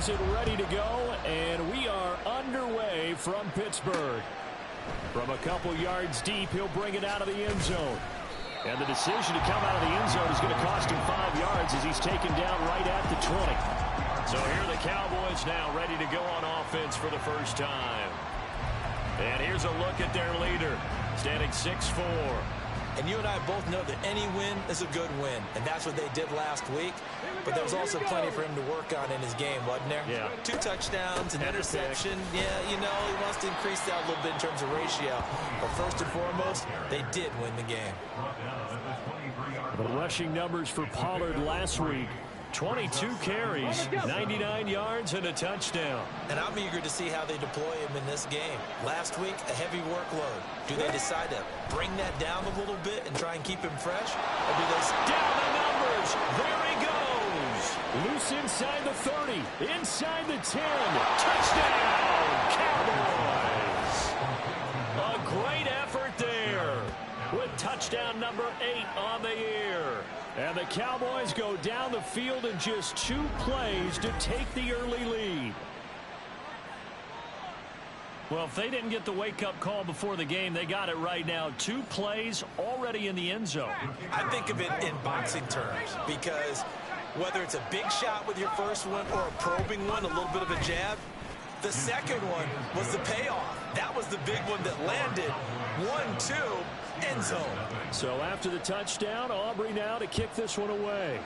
has it ready to go, and we are underway from Pittsburgh. From a couple yards deep, he'll bring it out of the end zone. And the decision to come out of the end zone is going to cost him 5 yards as he's taken down right at the 20. So here are the Cowboys now ready to go on offense for the first time. And here's a look at their leader, standing 6'4". And you and I both know that any win is a good win, and that's what they did last week. But there was also plenty for him to work on in his game, wasn't there? Yeah. 2 touchdowns, an interception. Yeah, you know, he wants to increase that a little bit in terms of ratio. But first and foremost, they did win the game. The rushing numbers for Pollard last week. 22 carries, 99 yards, and a touchdown. And I'm eager to see how they deploy him in this game. Last week, a heavy workload. Do they decide to bring that down a little bit and try and keep him fresh? Or do they... Down the numbers! There he goes! Loose inside the 30, inside the 10. Touchdown, Cowboys! A great effort there with touchdown number 8 on the year. And the Cowboys go down the field in just 2 plays to take the early lead. Well, if they didn't get the wake-up call before the game, they got it right now. 2 plays already in the end zone. I think of it in boxing terms because whether it's a big shot with your first one or a probing one, a little bit of a jab, the second one was the payoff. That was the big one that landed. 1-2. End zone. So after the touchdown, Aubrey now to kick this one away.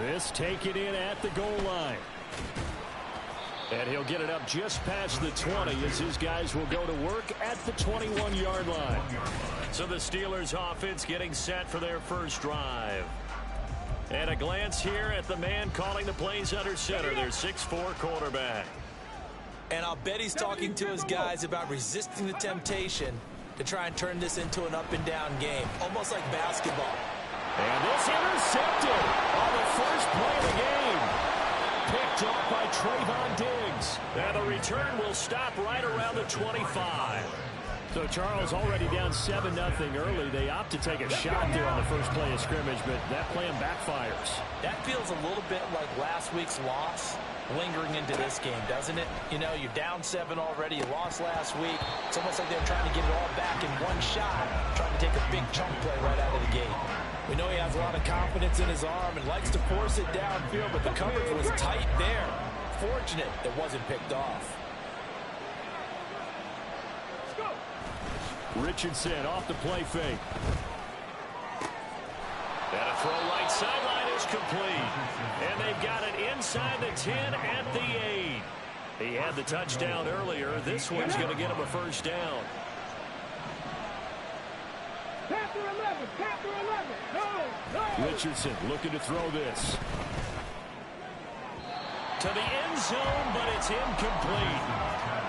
This taken in at the goal line. And he'll get it up just past the 20 as his guys will go to work at the 21-yard line. So the Steelers offense getting set for their first drive. And a glance here at the man calling the plays under center, their 6'4" quarterback. And I'll bet he's talking to his guys about resisting the temptation to try and turn this into an up-and-down game, almost like basketball. And this intercepted on the first play of the game. Picked off by Trayvon Diggs. And the return will stop right around the 25. So Charles already down 7-0 early. They opt to take a shot there on the first play of scrimmage, but that plan backfires. That feels a little bit like last week's loss lingering into this game, doesn't it? You know, you're down 7 already. You lost last week. It's almost like they're trying to get it all back in one shot, trying to take a big chunk play right out of the gate. We know he has a lot of confidence in his arm and likes to force it downfield, but the coverage was tight there. Fortunate it wasn't picked off. Richardson off the play fake. And a throw right sideline is complete. And they've got it inside the 10 at the 8. He had the touchdown earlier. This one's going to get him a first down. Richardson looking to throw this. To the end zone, but it's incomplete.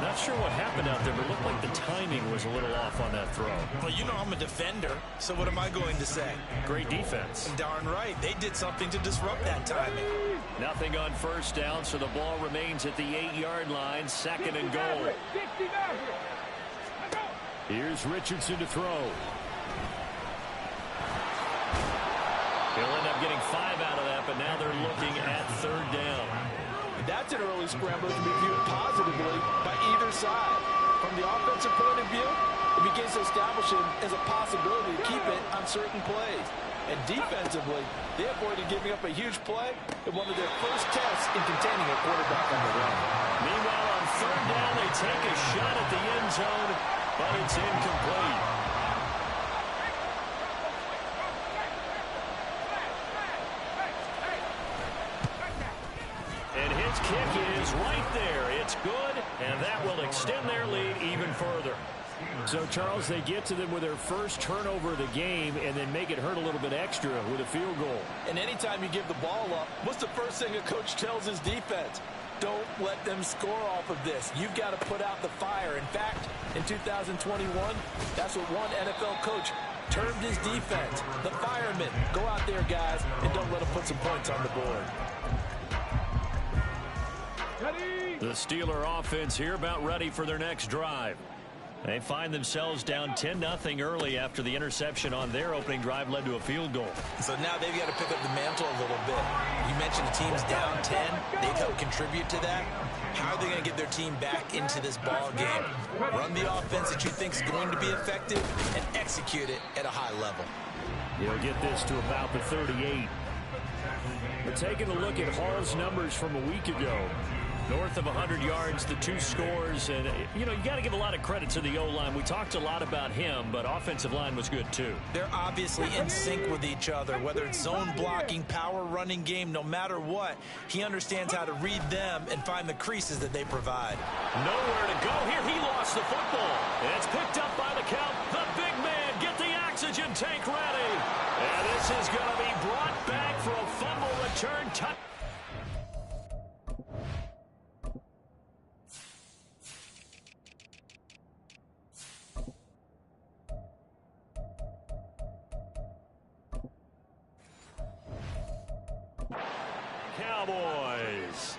Not sure what happened out there, but it looked like the timing was a little off on that throw. Well, you know I'm a defender, so what am I going to say? Great defense. Darn right. They did something to disrupt that timing. Nothing on first down, so the ball remains at the 8-yard line, 2nd and goal. Here's Richardson to throw. He'll end up getting 5 out of that, but now they're looking at 3rd down. That's an early scrambler to be viewed positively by either side. From the offensive point of view, it begins to establish him as a possibility to keep it on certain plays. And defensively, they avoided giving up a huge play in one of their first tests in containing a quarterback on the run. Meanwhile, on 3rd down, they take a shot at the end zone, but it's incomplete. Kick is right there. It's good, and that will extend their lead even further. So, Charles, they get to them with their first turnover of the game and then make it hurt a little bit extra with a field goal. And anytime you give the ball up, what's the first thing a coach tells his defense? Don't let them score off of this. You've got to put out the fire. In fact, in 2021, that's what one NFL coach termed his defense. The firemen. Go out there, guys, and don't let them put some points on the board. The Steeler offense here about ready for their next drive. They find themselves down 10-0 early after the interception on their opening drive led to a field goal. So now they've got to pick up the mantle a little bit. You mentioned the team's down 10. They've helped contribute to that. How are they going to get their team back into this ball game? Run the offense that you think is going to be effective and execute it at a high level. He'll get this to about the 38. We're taking a look at Hall's numbers from a week ago. North of 100 yards, the 2 scores. And, you got to give a lot of credit to the O-line. We talked a lot about him, but offensive line was good, too. They're obviously in sync with each other, whether it's zone blocking, power running game, no matter what. He understands how to read them and find the creases that they provide. Nowhere to go here. He lost the football. It's picked up by the count. The big man, get the oxygen tank ready. And this is going to be brought back for a fumble return touchdown. Cowboys.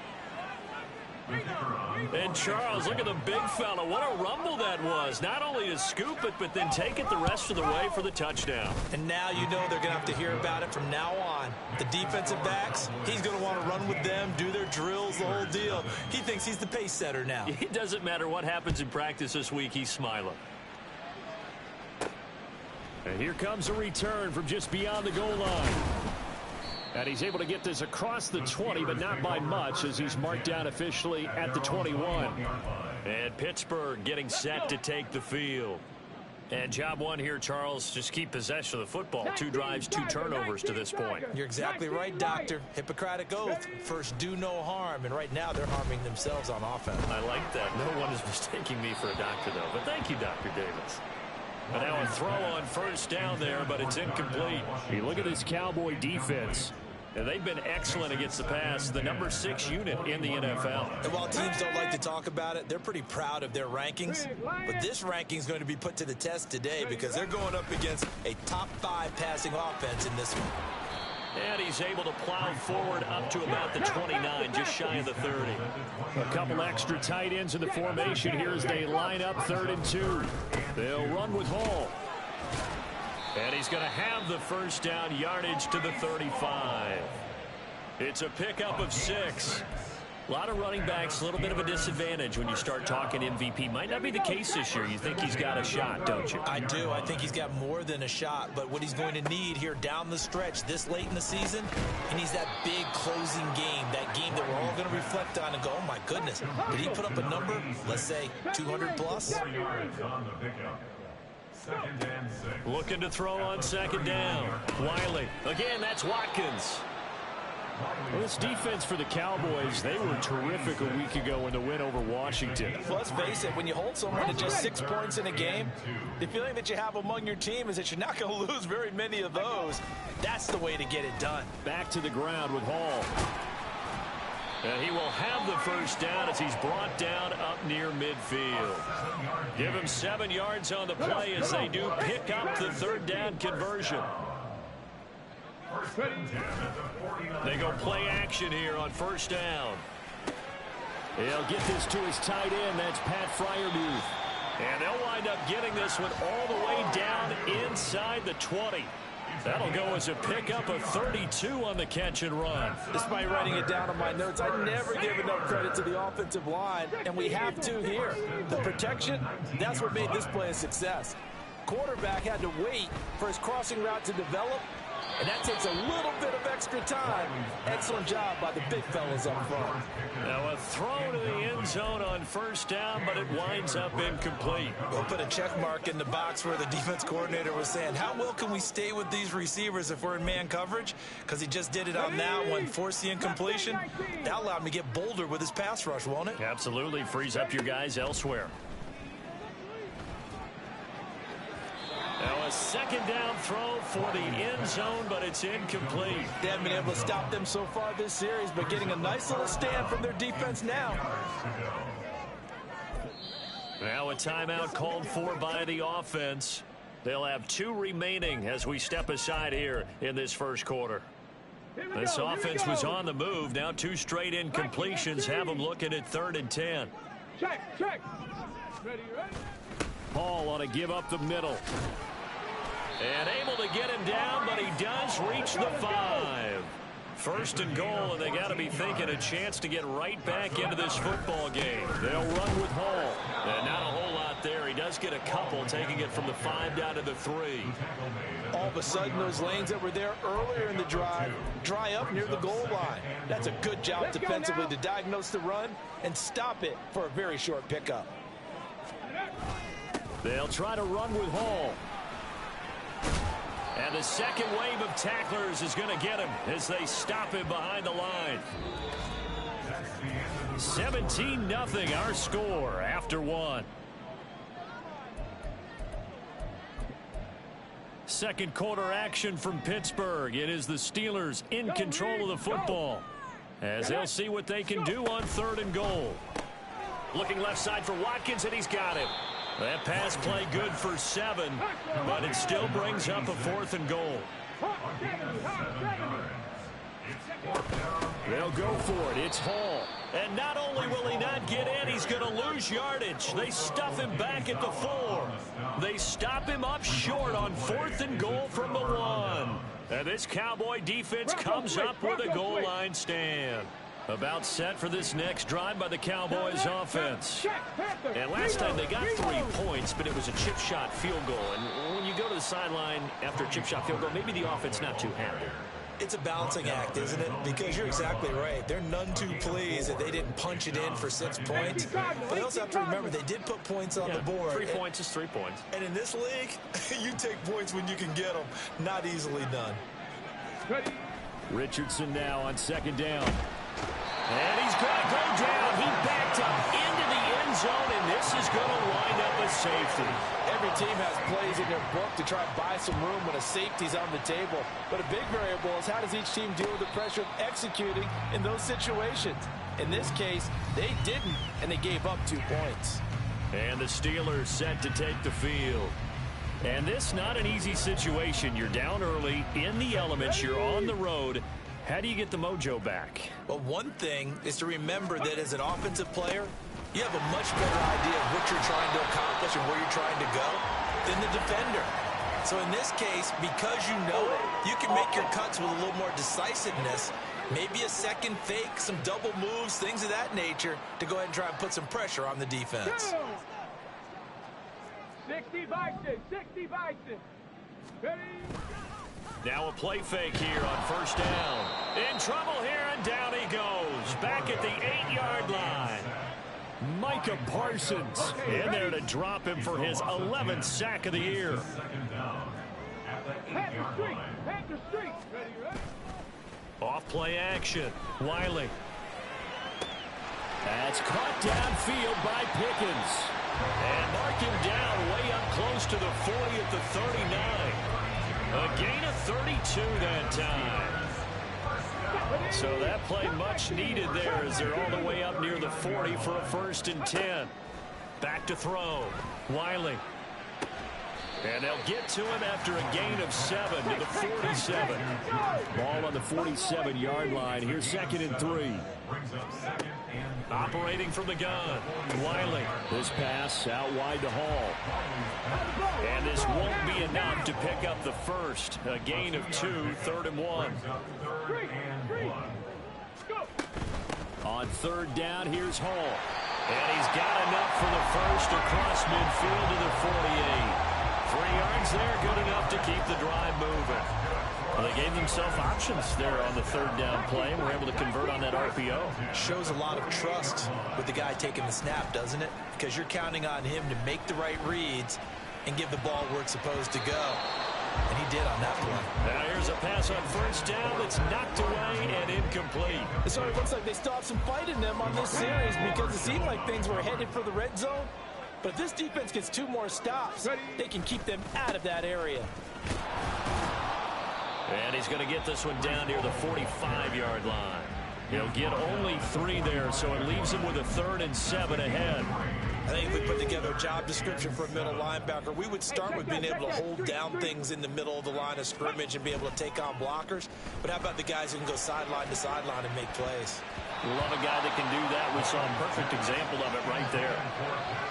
And Charles, look at the big fella. What a rumble that was. Not only to scoop it, but then take it the rest of the way for the touchdown. And now you know they're going to have to hear about it from now on. The defensive backs, he's going to want to run with them, do their drills, the whole deal. He thinks he's the pace setter now. It doesn't matter what happens in practice this week. He's smiling. And here comes a return from just beyond the goal line. And he's able to get this across the 20, but not by much, as he's marked down officially at the 21. And Pittsburgh getting set to take the field. And job one here, Charles, just keep possession of the football. 2 drives, 2 turnovers to this point. You're exactly right, Doctor. Hippocratic oath. First, do no harm. And right now, they're harming themselves on offense. I like that. No one is mistaking me for a doctor, though. But thank you, Dr. Davis. But now a throw on first down there, but it's incomplete. You look at this Cowboy defense. And they've been excellent against the pass, the number 6 unit in the NFL. And while teams don't like to talk about it, they're pretty proud of their rankings. But this ranking is going to be put to the test today because they're going up against a top 5 passing offense in this one. And he's able to plow forward up to about the 29, just shy of the 30. A couple extra tight ends in the formation here as they line up 3rd and 2. They'll run with Hall. And he's going to have the first down, yardage to the 35. It's a pickup of 6. A lot of running backs, a little bit of a disadvantage when you start talking MVP. Might not be the case this year. You think he's got a shot, don't you? I do. I think he's got more than a shot. But what he's going to need here down the stretch this late in the season, he needs that big closing game, that game that we're all going to reflect on and go, oh, my goodness, did he put up a number, let's say, 200 plus? Looking to throw on 2nd down. Wiley. Again, that's Watkins. Well, this defense for the Cowboys, they were terrific a week ago in the win over Washington. Let's face it, when you hold someone to just 6 points in a game, the feeling that you have among your team is that you're not going to lose very many of those. That's the way to get it done. Back to the ground with Hall. And he will have the first down as he's brought down up near midfield. Give him 7 yards on the play as they do pick up the 3rd down conversion. They go play action here on 1st down. He'll get this to his tight end. That's Pat Freiermuth. And they'll wind up getting this one all the way down inside the 20. That'll go as a pickup of 32 on the catch and run. Despite writing it down on my notes, I never give enough credit to the offensive line, and we have to here. The protection, that's what made this play a success. Quarterback had to wait for his crossing route to develop, and that takes a little bit of extra time. Excellent job by the big fellas up front. Now a throw to the end zone on 1st down, but it winds up incomplete. We'll put a check mark in the box where the defense coordinator was saying, how well can we stay with these receivers if we're in man coverage? Because he just did it on that one, forced the incompletion. That allowed him to get bolder with his pass rush, won't it? Absolutely, frees up your guys elsewhere. Now a 2nd down throw for the end zone, but it's incomplete. They haven't been able to stop them so far this series, but getting a nice little stand from their defense now. Now a timeout called for by the offense. They'll have 2 remaining as we step aside here in this 1st quarter. This offense was on the move. Now 2 straight incompletions have them looking at 3rd and 10. Check. Ready. Paul on a give up the middle. And able to get him down, but he does reach the 5. First and goal, and they got to be thinking a chance to get right back into this football game. They'll run with Hall. And not a whole lot there. He does get a couple, taking it from the 5 down to the 3. All of a sudden, those lanes that were there earlier in the drive dry up near the goal line. That's a good job defensively to diagnose the run and stop it for a very short pickup. They'll try to run with Hall. And the second wave of tacklers is going to get him as they stop him behind the line. 17-0 our score after 1. Second quarter action from Pittsburgh. It is the Steelers in control of the football as they'll see what they can do on 3rd and goal. Looking left side for Watkins, and he's got him. That pass play good for 7, but it still brings up a 4th and goal. They'll go for it. It's Hall. And not only will he not get in, he's going to lose yardage. They stuff him back at the 4. They stop him up short on 4th and goal from the 1. And this Cowboy defense comes up with a goal line stand. About set for this next drive by the Cowboys offense. And last time they got 3 points, but it was a chip shot field goal. And when you go to the sideline after a chip shot field goal, maybe the offense not too happy. It's a balancing act, isn't it? Because you're exactly right. They're none too pleased that they didn't punch it in for 6 points. But they also have to remember they did put points on the board. 3 points is 3 points. And in this league, you take points when you can get them. Not easily done. Richardson now on 2nd down. And he's going to go down. He backed up into the end zone, and this is going to wind up a safety. Every team has plays in their book to try and buy some room when a safety's on the table. But a big variable is how does each team deal with the pressure of executing in those situations. In this case, they didn't, and they gave up 2 points. And the Steelers set to take the field. And this not an easy situation. You're down early, in the elements, you're on the road. How do you get the mojo back? Well, one thing is to remember that as an offensive player, you have a much better idea of what you're trying to accomplish and where you're trying to go than the defender. So in this case, because you know it, you can make your cuts with a little more decisiveness, maybe a second fake, some double moves, things of that nature, to go ahead and try and put some pressure on the defense. 60 Bison, 60 Bison. Ready? Now a play fake here on 1st down. In trouble here, and down he goes. Back at the 8-yard line. Micah Parsons in there to drop him for his 11th sack of the year. Panther Street. Off play action. Wiley. That's caught downfield by Pickens. And mark him down way up close to the 40 at the 39. A gain of 32 that time. So that play much needed there as they're all the way up near the 40 for a 1st and 10. Back to throw. Wiley. And they'll get to him after a gain of 7 to the 47. Ball on the 47-yard line. Here's 2nd and 3. Operating from the gun. Wiley. This pass out wide to Hall. And this won't be enough to pick up the first. A gain of 2, 3rd and 1. On 3rd down, here's Hall. And he's got enough for the first across midfield to the 48. 3 yards there, good enough to keep the drive moving. Well, they gave themselves options there on the 3rd down play and were able to convert on that RPO. Shows a lot of trust with the guy taking the snap, doesn't it? Because you're counting on him to make the right reads and give the ball where it's supposed to go. And he did on that play. Now here's a pass on 1st down that's knocked away and incomplete. So it looks like they still have some fight in them on this series because it seemed like things were headed for the red zone. But if this defense gets 2 more stops, they can keep them out of that area. And he's going to get this one down near the 45-yard line. He'll get only 3 there, so it leaves him with a 3rd and 7 ahead. I think if we put together a job description for a middle linebacker, we would start with being able to hold down things in the middle of the line of scrimmage and be able to take on blockers. But how about the guys who can go sideline to sideline and make plays? Love a guy that can do that. We saw a perfect example of it right there.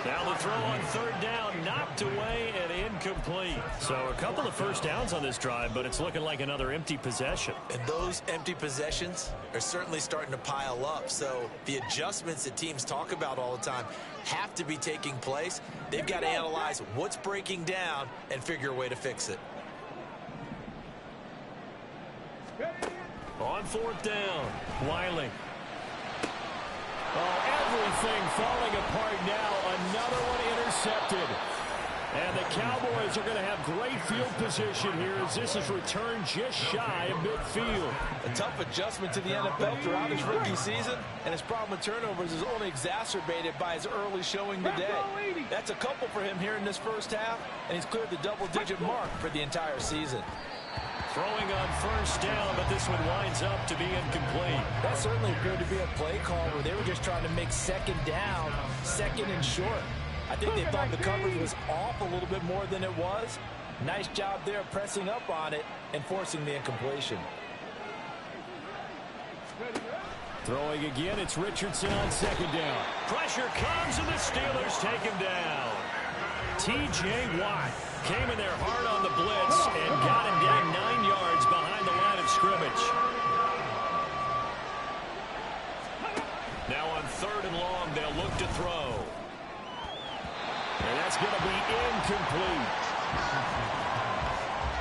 Now the throw on third down, knocked away and incomplete. So a couple of first downs on this drive, but it's looking like another empty possession. And those empty possessions are certainly starting to pile up. So the adjustments that teams talk about all the time have to be taking place. They've got to analyze what's breaking down and figure a way to fix it. On fourth down, Wiley. Oh, everything falling apart now. Another one intercepted. And the Cowboys are going to have great field position here as this is returned just shy of midfield. A tough adjustment to the NFL throughout his rookie season, and his problem with turnovers is only exacerbated by his early showing today. That's a couple for him here in this first half, and he's cleared the double-digit mark for the entire season. Throwing on first down, but this one winds up to be incomplete. That certainly appeared to be a play call where they were just trying to make second down, second and short. I think they thought the coverage was off a little bit more than it was. Nice job there pressing up on it and forcing the incompletion. Throwing again, it's Richardson on second down. Pressure comes and the Steelers take him down. T.J. Watt came in there hard on the blitz and got him down 9 yards behind the line of scrimmage. Now on third and long, they'll look to throw. And that's going to be incomplete.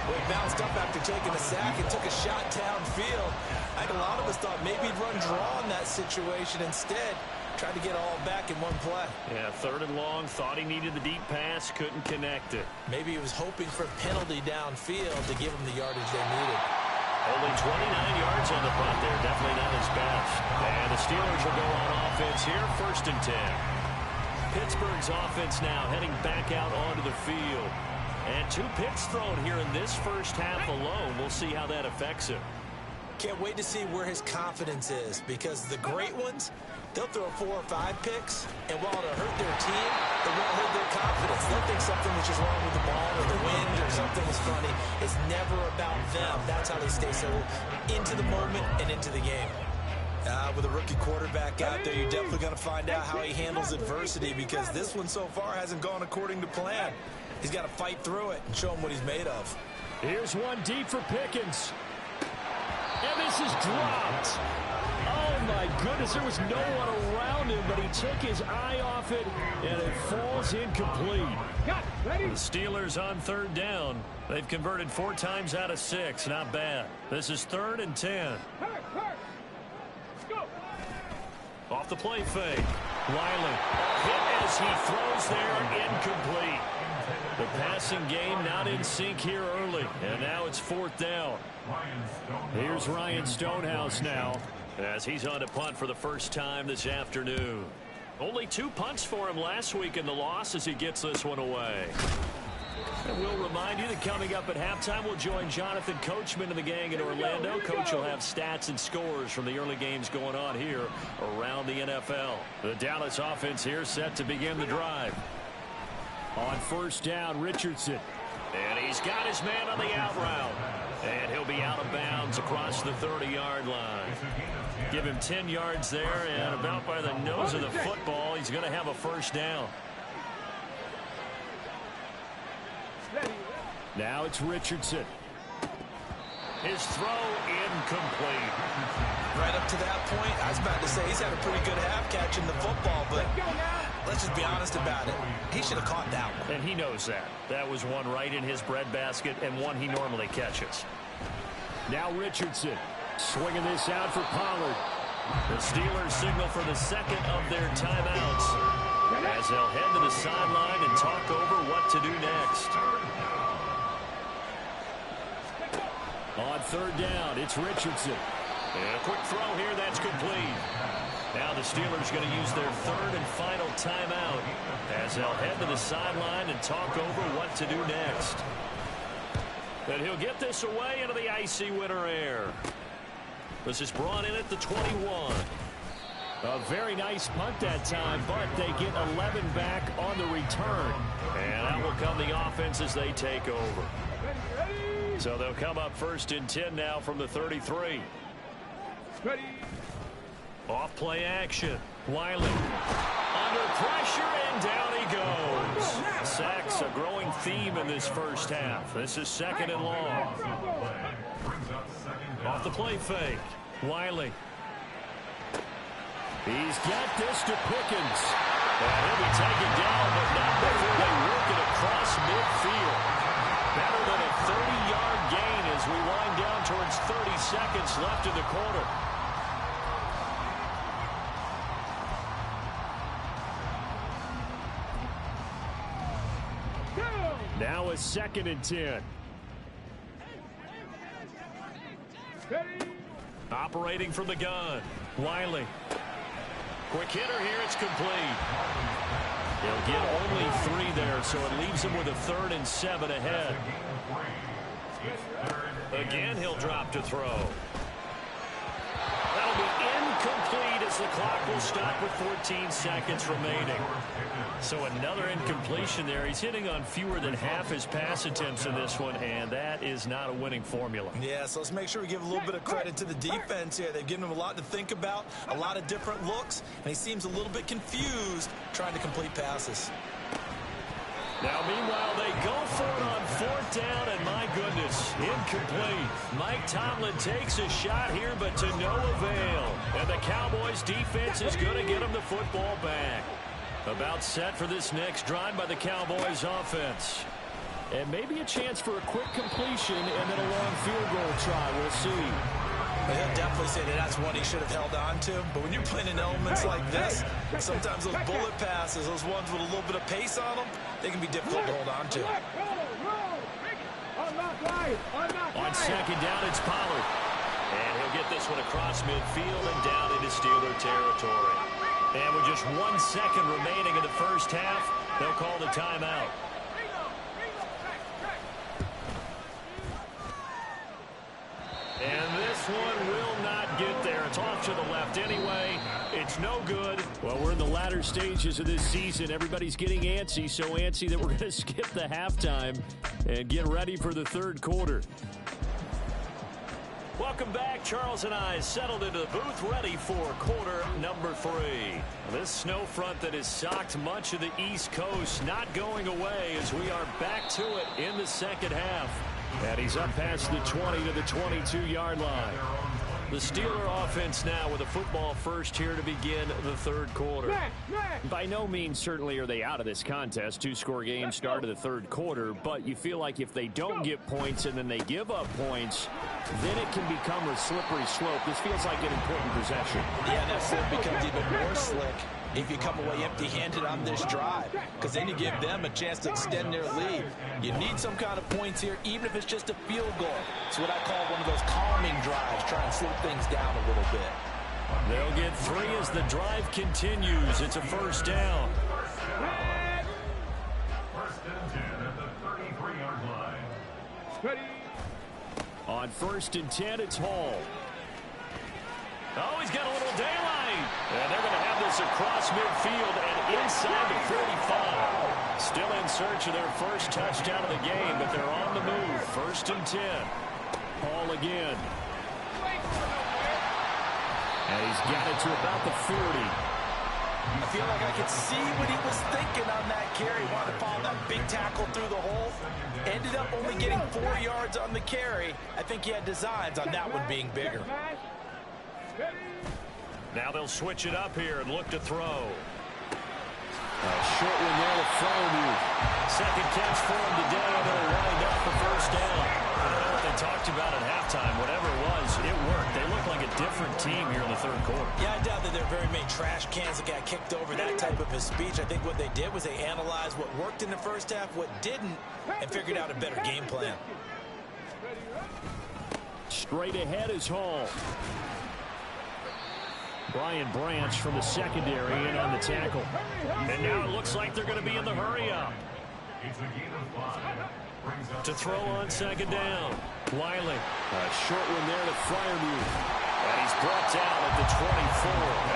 Well, he bounced up after taking a sack and took a shot downfield. I think a lot of us thought maybe he'd run draw in that situation. Instead, tried to get all back in one play. Yeah, third and long, thought he needed the deep pass, couldn't connect it. Maybe he was hoping for a penalty downfield to give him the yardage they needed. Only 29 yards on the punt there, definitely not his best. And the Steelers will go on offense here, 1st and 10. Pittsburgh's offense now heading back out onto the field. And 2 picks thrown here in this first half alone. We'll see how that affects him. Can't wait to see where his confidence is, because the great ones, they'll throw 4 or 5 picks, and while it'll hurt their team, it won't hurt their confidence. They'll think something was just wrong with the ball or the wind or something was funny. It's never about them. That's how they stay so into the moment and into the game. With a rookie quarterback out there, you're definitely going to find out how he handles adversity, because this one so far hasn't gone according to plan. He's got to fight through it and show him what he's made of. Here's one deep for Pickens. And this is dropped. Oh, my goodness. There was no one around him, but he took his eye off it, and it falls incomplete. The Steelers on third down. They've converted 4 times out of 6. Not bad. This is 3rd and 10. Off the play fake. Wiley hit as he throws there, incomplete. The passing game not in sync here early, and now it's 4th down. Here's Ryan Stonehouse now as he's on to punt for the first time this afternoon. Only 2 punts for him last week in the loss as he gets this one away. And we'll remind you that coming up at halftime, we'll join Jonathan Coachman and the gang in Orlando. Coach will have stats and scores from the early games going on here around the NFL. The Dallas offense here set to begin the drive. On first down, Richardson. And he's got his man on the out route. And he'll be out of bounds across the 30-yard line. Give him 10 yards there, and about by the nose of the football, he's going to have a first down. Now it's Richardson. His throw incomplete. Right up to that point, I was about to say he's had a pretty good half catching the football, but let's just be honest about it. He should have caught that one. And he knows that. That was one right in his breadbasket and one he normally catches. Now Richardson swinging this out for Pollard. The Steelers signal for the second of their timeouts as they'll head to the sideline and talk over what to do next. On third down, it's Richardson. And a quick throw here, that's complete. Now the Steelers going to use their 3rd and final timeout as they'll head to the sideline and talk over what to do next. And he'll get this away into the icy winter air. This is brought in at the 21. A very nice punt that time, but they get 11 back on the return. And out will come the offense as they take over. So they'll come up 1st and 10 now from the 33. Ready. Off play action. Wiley under pressure, and down he goes. Sacks a growing theme in this first half. This is 2nd and long. Off the play fake. Wiley. He's got this to Pickens. And he'll be taken down, but not before they work it across midfield. Better than a 30-yard gain as we wind down towards 30 seconds left in the quarter. Now a 2nd and 10. Operating from the gun. Wiley. Quick hitter here. It's complete. He'll get only 3 there, so it leaves him with a 3rd and 7 ahead. Again, he'll drop to throw. That'll be incomplete as the clock will stop with 14 seconds remaining. So another incompletion there. He's hitting on fewer than half his pass attempts in this one, and that is not a winning formula. Yeah, so let's make sure we give a little bit of credit to the defense here. They've given him a lot to think about, a lot of different looks, and he seems a little bit confused trying to complete passes. Now, meanwhile, they go for it on 4th down, and my goodness, incomplete. Mike Tomlin takes a shot here, but to no avail. And the Cowboys' defense is going to get him the football back. About set for this next drive by the Cowboys' offense. And maybe a chance for a quick completion and then a long field goal try. We'll see. Well, he'll definitely say that that's one he should have held on to. But when you're playing in elements like this, sometimes those bullet passes, those ones with a little bit of pace on them, they can be difficult to hold on to. On 2nd down, it's Pollard. And he'll get this one across midfield and down into Steeler territory. And with just 1 second remaining in the first half, they'll call the timeout. And this one will not get there. It's off to the left anyway. It's no good. Well, we're in the latter stages of this season. Everybody's getting antsy, so antsy that we're going to skip the halftime and get ready for the 3rd quarter. Welcome back. Charles and I settled into the booth, ready for quarter number 3. This snow front that has socked much of the East Coast not going away as we are back to it in the 2nd half. And he's up past the 20 to the 22-yard line. The Steeler offense now with a football first here to begin the 3rd quarter. By no means certainly are they out of this contest. 2-score game start of the 3rd quarter, but you feel like if they don't get points and then they give up points, then it can become a slippery slope. This feels like an important possession. Yeah, that slope becomes even more slick if you come away empty-handed on this drive, because then you give them a chance to extend their lead. You need some kind of points here, even if it's just a field goal. It's what I call one of those calming drives, try and slow things down a little bit. They'll get 3 as the drive continues. It's a 1st down. 1st and 10 at the 33-yard line. On 1st and 10, it's Hall. Oh, he's got a little daylight. And they're going to have this across midfield and inside the 45. Still in search of their first touchdown of the game, but they're on the move. 1st and 10. Hall again. And he's got it to about the 40. I feel like I could see what he was thinking on that carry. Wanted to follow that big tackle through the hole. Ended up only getting 4 yards on the carry. I think he had designs on that one being bigger. Now they'll switch it up here and look to throw. Short one there to Fromu. 2nd catch for him today, and they'll wind up the 1st down. I don't know what they talked about at halftime. Whatever it was, it worked. They look like a different team here in the 3rd quarter. Yeah, I doubt that there are very many trash cans that got kicked over, that type of a speech. I think what they did was they analyzed what worked in the first half, what didn't, and figured out a better game plan. Straight ahead is Hall. Brian Branch from the secondary in on the tackle. And now it looks like they're going to be in the hurry-up. To throw on 2nd down. Wiley. A short one there to Freiermuth. And he's brought down at the 24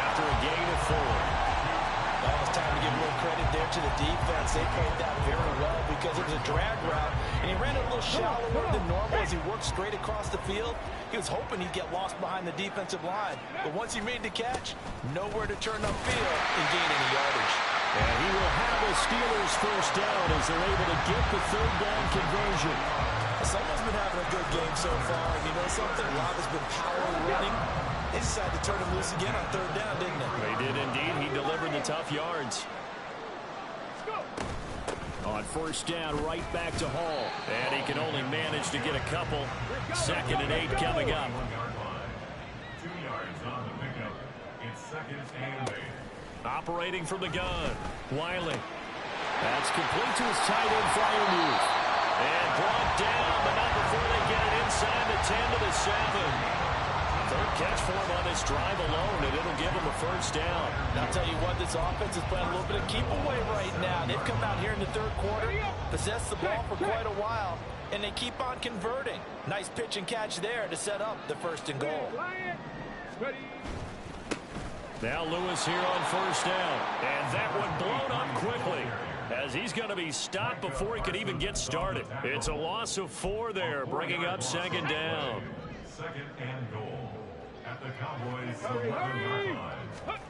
after a gain of 4. Well, it's time to give a little credit there to the defense. They played that very well because it was a drag route, and he ran it a little shallower than normal as he worked straight across the field. He was hoping he'd get lost behind the defensive line, but once he made the catch, nowhere to turn upfield and gain any yardage. And he will have a Steelers first down as they're able to get the third down conversion. Someone's been having a good game so far, and you know something? Rob has been power running. They decided to turn him loose again on third down, didn't they? They did indeed. He delivered the tough yards. On first down, right back to Hall. And he can only manage to get a couple. 2nd and 8 coming up. 2 yards on the pickup. It's 2nd and 8. Operating from the gun. Wiley. That's complete to his tight end Freiermuth. And brought down, but not before they get it inside the 10 to the 7. Third catch for him on this drive alone, and it'll give him a first down. And I'll tell you what, this offense is playing a little bit of keep away right now. They've come out here in the third quarter, possessed the ball for quite a while, and they keep on converting. Nice pitch and catch there to set up the 1st and goal. Now Lewis here on first down, and that one blown up quickly as he's going to be stopped before he could even get started. It's a loss of 4 there, bringing up 2nd down. 2nd and goal at the Cowboys' 11-yard line.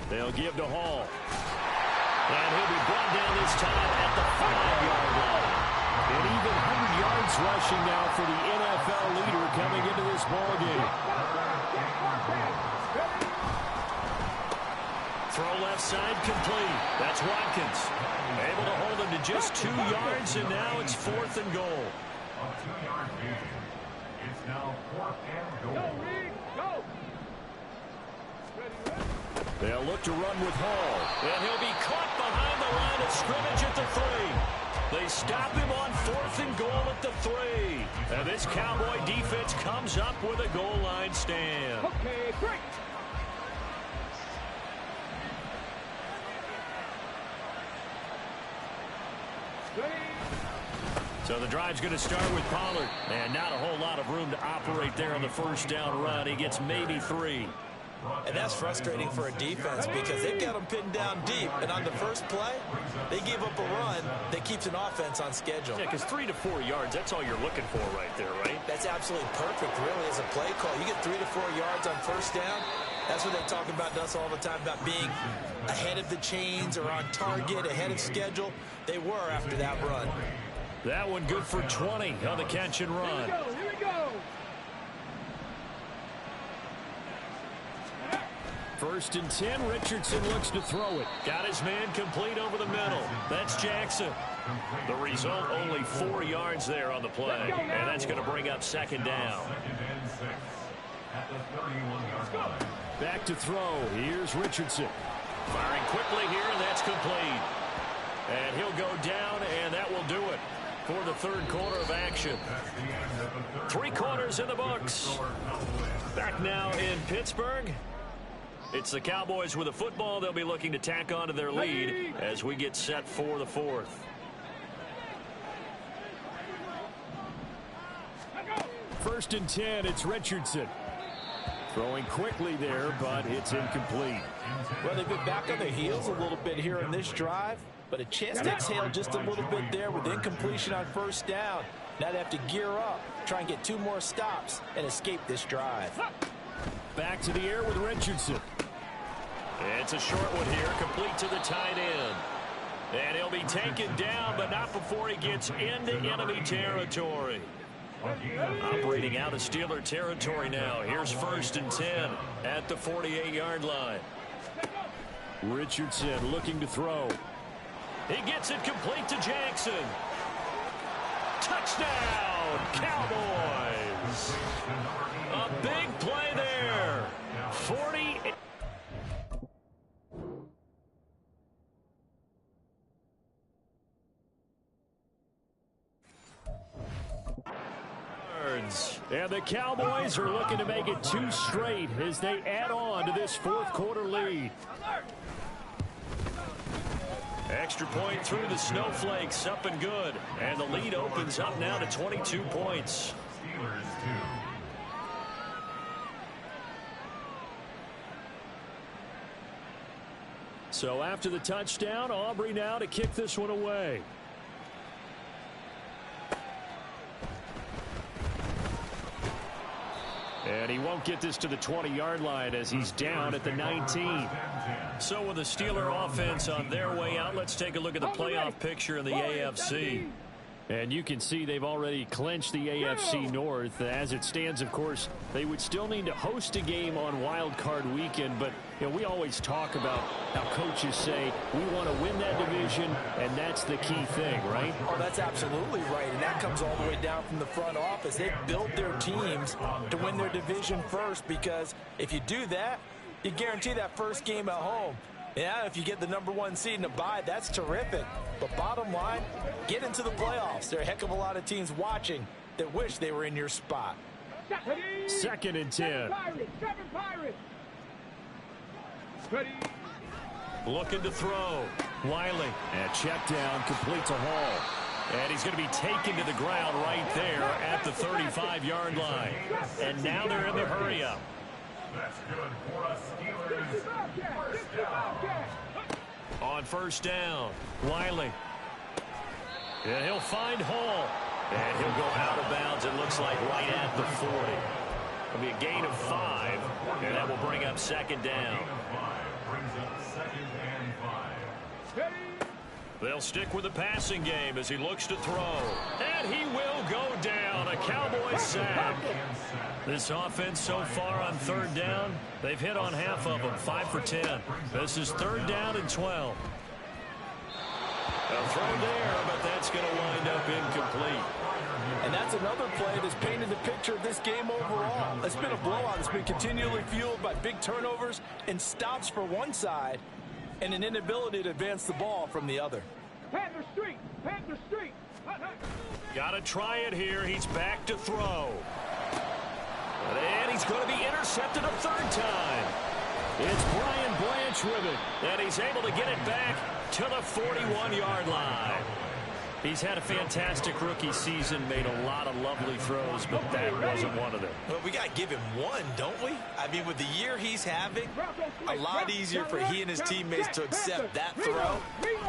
They'll give to Hall. And he'll be brought down this time at the 5-yard line. And even 100 yards rushing now for the NFL leader coming into this ballgame. Throw left side complete. That's Watkins. Able to hold him to just 2 yards, and now it's 4th and goal. A 2-yard gain. It's now 4th and goal. They'll look to run with Hall. And he'll be caught behind the line of scrimmage at the 3. They stop him on 4th and goal at the 3. And this Cowboy defense comes up with a goal line stand. Okay, great. So the drive's going to start with Pollard. And not a whole lot of room to operate there on the first down run. He gets maybe 3. And that's frustrating for a defense because they've got them pinned down deep. And on the first play, they give up a run that keeps an offense on schedule. Yeah, because 3 to 4 yards, that's all you're looking for right there, right? That's absolutely perfect, really, as a play call. You get 3 to 4 yards on first down. That's what they talk about to us all the time, about being ahead of the chains or on target, ahead of schedule. They were after that run. That one good for 20 on the catch and run. Here we go. 1st and 10, Richardson looks to throw it. Got his man complete over the middle. That's Jackson. The result, only 4 yards there on the play. And that's going to bring up 2nd down. 2nd and 6 at the 31-yard line. Back to throw. Here's Richardson. Firing quickly here, and that's complete. And he'll go down, and that will do it for the third quarter of action. 3 quarters in the books. Back now in Pittsburgh. It's the Cowboys with a football. They'll be looking to tack on to their lead as we get set for the 4th. First and 10, it's Richardson. Throwing quickly there, but it's incomplete. Well, they've been back on their heels a little bit here in this drive, but a chance to exhale just a little bit there with incompletion on first down. Now they have to gear up, try and get 2 more stops, and escape this drive. Back to the air with Richardson. It's a short one here, complete to the tight end. And he'll be taken down, but not before he gets into enemy territory. Operating out of Steeler territory now. Here's 1st and 10 at the 48-yard line. Richardson looking to throw. He gets it complete to Jackson. Touchdown, Cowboys. A big play there. 48. And the Cowboys are looking to make it 2 straight as they add on to this 4th quarter lead. Extra point through the snowflakes, up and good. And the lead opens up now to 22 points. Steelers 2. So after the touchdown, Aubrey now to kick this one away. And he won't get this to the 20-yard line as he's down at the 19. So with the Steeler offense on their way out, let's take a look at the playoff picture in the AFC. And you can see they've already clinched the AFC North. As it stands, of course, they would still need to host a game on Wild Card Weekend. But we always talk about how coaches say we want to win that division, and that's the key thing, right? Oh, that's absolutely right. And that comes all the way down from the front office. They build their teams to win their division first, because if you do that, you guarantee that first game at home. Yeah, if you get the #1 seed in a bye, that's terrific. But bottom line, get into the playoffs. There are a heck of a lot of teams watching that wish they were in your spot. 2nd and 10. Looking to throw. Wiley. And check down, completes a haul. And he's going to be taken to the ground right there at the 35-yard line. And now they're in the hurry-up. That's good for us, Steelers. First down. On first down, Wiley. And he'll find Hall. And he'll go out of bounds, it looks like, right at the 40. It'll be a gain of 5, and that will bring up 2nd down. Brings up 2nd and 5. They'll stick with the passing game as he looks to throw. And he will go down. A Cowboys sack. This offense so far on 3rd down, they've hit on half of them, 5 for 10. This is 3rd down and 12. A throw there, but that's going to wind up incomplete. And that's another play that's painted the picture of this game overall. It's been a blowout. It's been continually fueled by big turnovers and stops for one side and an inability to advance the ball from the other. Panther Street! Panther Street! Got to try it here. He's back to throw. And he's going to be intercepted a 3rd time. It's Brian Blanche with it. And he's able to get it back to the 41-yard line. He's had a fantastic rookie season, made a lot of lovely throws, but that wasn't one of them. Well, we got to give him one, don't we? I mean, with the year he's having, a lot easier for he and his teammates to accept that throw,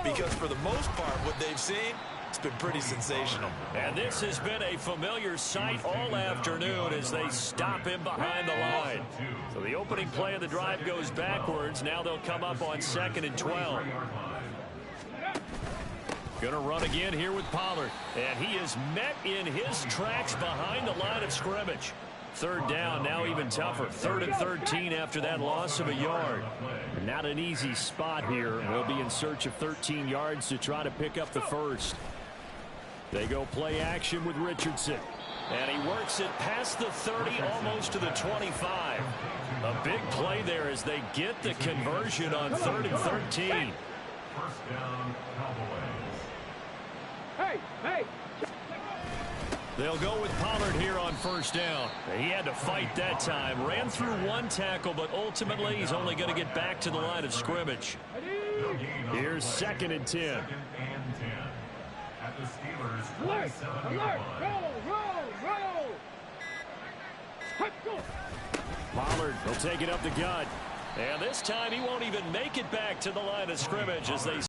because for the most part, what they've seen, it's been pretty sensational. And this has been a familiar sight all afternoon as they stop him behind the line. So the opening play of the drive goes backwards. Now they'll come up on 2nd and 12. Going to run again here with Pollard. And he is met in his tracks behind the line of scrimmage. 3rd down, now even tougher. 3rd and 13 after that loss of a yard. Not an easy spot here. They'll be in search of 13 yards to try to pick up the first. They go play action with Richardson. And he works it past the 30, almost to the 25. A big play there as they get the conversion on 3rd and 13. First down, Cowboys. Hey! They'll go with Pollard here on 1st down. He had to fight that time. Ran through one tackle, but ultimately he's only going to get back to the line of scrimmage. Here's 2nd and 10. 2nd and 10. At the Steelers' Alert! 27-yard Alert! line. Roll! Pollard will take it up the gut. And this time he won't even make it back to the line of scrimmage as they